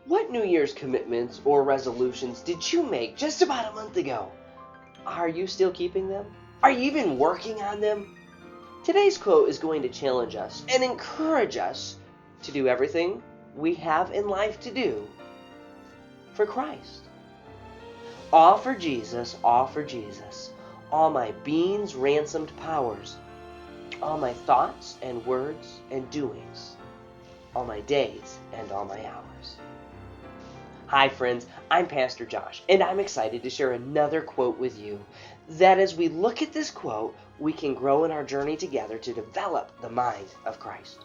What New Year's commitments or resolutions did you make just about a month ago? Are you still keeping them? Are you even working on them? Today's quote is going to challenge us and encourage us to do everything we have in life to do for Christ. All for Jesus, all for Jesus. All my being's ransomed powers. All my thoughts and words and doings. All my days and all my hours. Hi friends, I'm Pastor Josh, and I'm excited to share another quote with you. That as we look at this quote, we can grow in our journey together to develop the mind of Christ.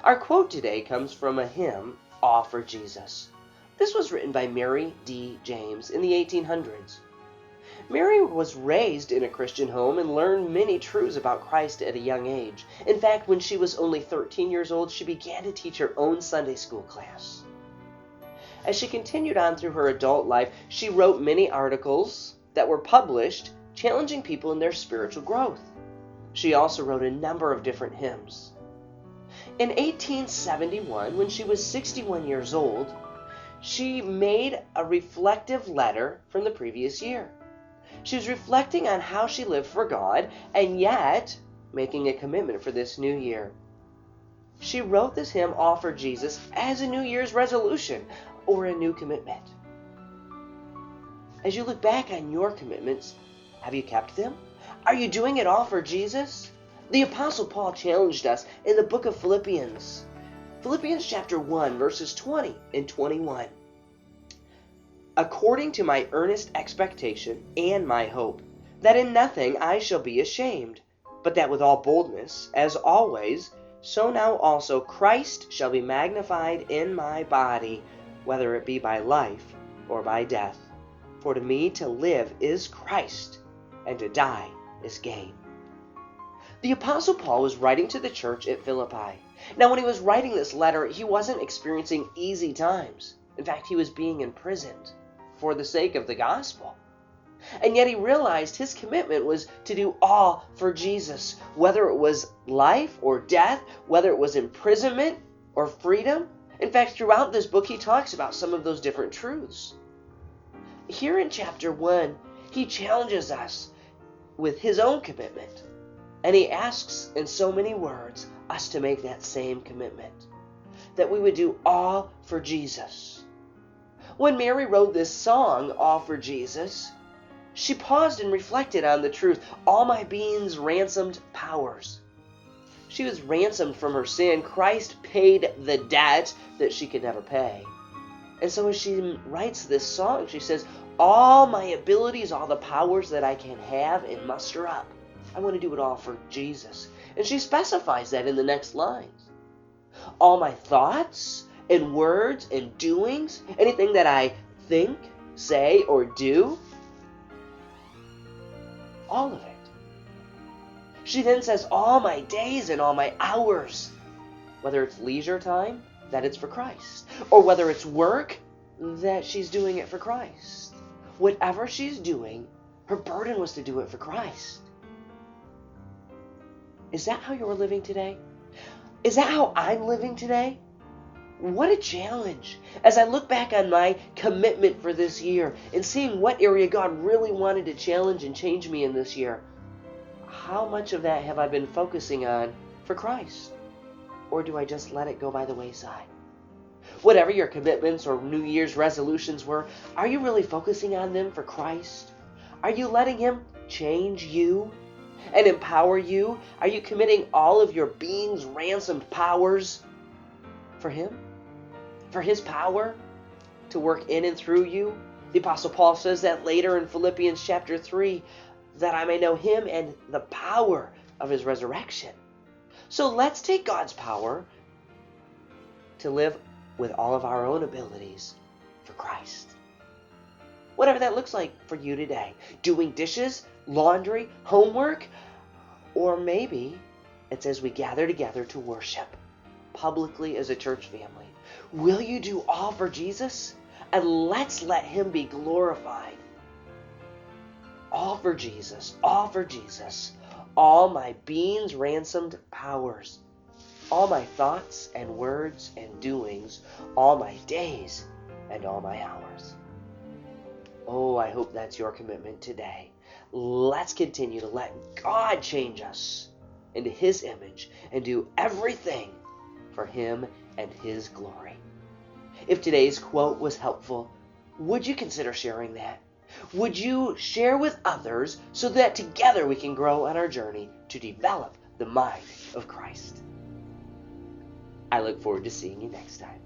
Our quote today comes from a hymn, All for Jesus. This was written by Mary D. James in the 1800s. Mary was raised in a Christian home and learned many truths about Christ at a young age. In fact, when she was only 13 years old, she began to teach her own Sunday school class. As she continued on through her adult life, she wrote many articles that were published, challenging people in their spiritual growth. She also wrote a number of different hymns. In 1871, when she was 61 years old, she made a reflective letter from the previous year. She was reflecting on how she lived for God and yet making a commitment for this new year. She wrote this hymn, All for Jesus, as a New Year's resolution or a new commitment. As you look back on your commitments, have you kept them? Are you doing it all for Jesus? The Apostle Paul challenged us in the book of Philippians. Philippians chapter 1, verses 20 and 21. According to my earnest expectation and my hope, that in nothing I shall be ashamed, but that with all boldness, as always, so now also Christ shall be magnified in my body, whether it be by life or by death. For to me to live is Christ, and to die is gain. The Apostle Paul was writing to the church at Philippi. Now, when he was writing this letter, he wasn't experiencing easy times. In fact, he was being imprisoned for the sake of the gospel. And yet he realized his commitment was to do all for Jesus, whether it was life or death, whether it was imprisonment or freedom. In fact, throughout this book, he talks about some of those different truths. Here in chapter 1, he challenges us with his own commitment. And he asks in so many words us to make that same commitment, that we would do all for Jesus. When Mary wrote this song, All for Jesus, she paused and reflected on the truth, all my being's ransomed powers. She was ransomed from her sin. Christ paid the debt that she could never pay. And so as she writes this song, she says, all my abilities, all the powers that I can have and muster up, I want to do it all for Jesus. And she specifies that in the next lines. All my thoughts and words and doings, anything that I think, say, or do, all of it. She then says, all my days and all my hours, whether it's leisure time, that it's for Christ, or whether it's work, that she's doing it for Christ. Whatever she's doing, her burden was to do it for Christ. Is that how you're living today? Is that how I'm living today? What a challenge. As I look back on my commitment for this year and seeing what area God really wanted to challenge and change me in this year, how much of that have I been focusing on for Christ? Or do I just let it go by the wayside? Whatever your commitments or New Year's resolutions were, are you really focusing on them for Christ? Are you letting Him change you and empower you? Are you committing all of your being's ransomed powers for Him? For His power to work in and through you? The Apostle Paul says that later in Philippians chapter 3, that I may know Him and the power of His resurrection. So let's take God's power to live with all of our own abilities for Christ. Whatever that looks like for you today. Doing dishes, laundry, homework, or maybe it's as we gather together to worship publicly as a church family. Will you do all for Jesus? And let's let Him be glorified. All for Jesus, all for Jesus. All my being's ransomed powers. all my thoughts and words and doings, all my days and all my hours. Oh, I hope that's your commitment today. Let's continue to let God change us into His image and do everything for Him and His glory. If today's quote was helpful, would you consider sharing that? Would you share with others so that together we can grow on our journey to develop the mind of Christ? I look forward to seeing you next time.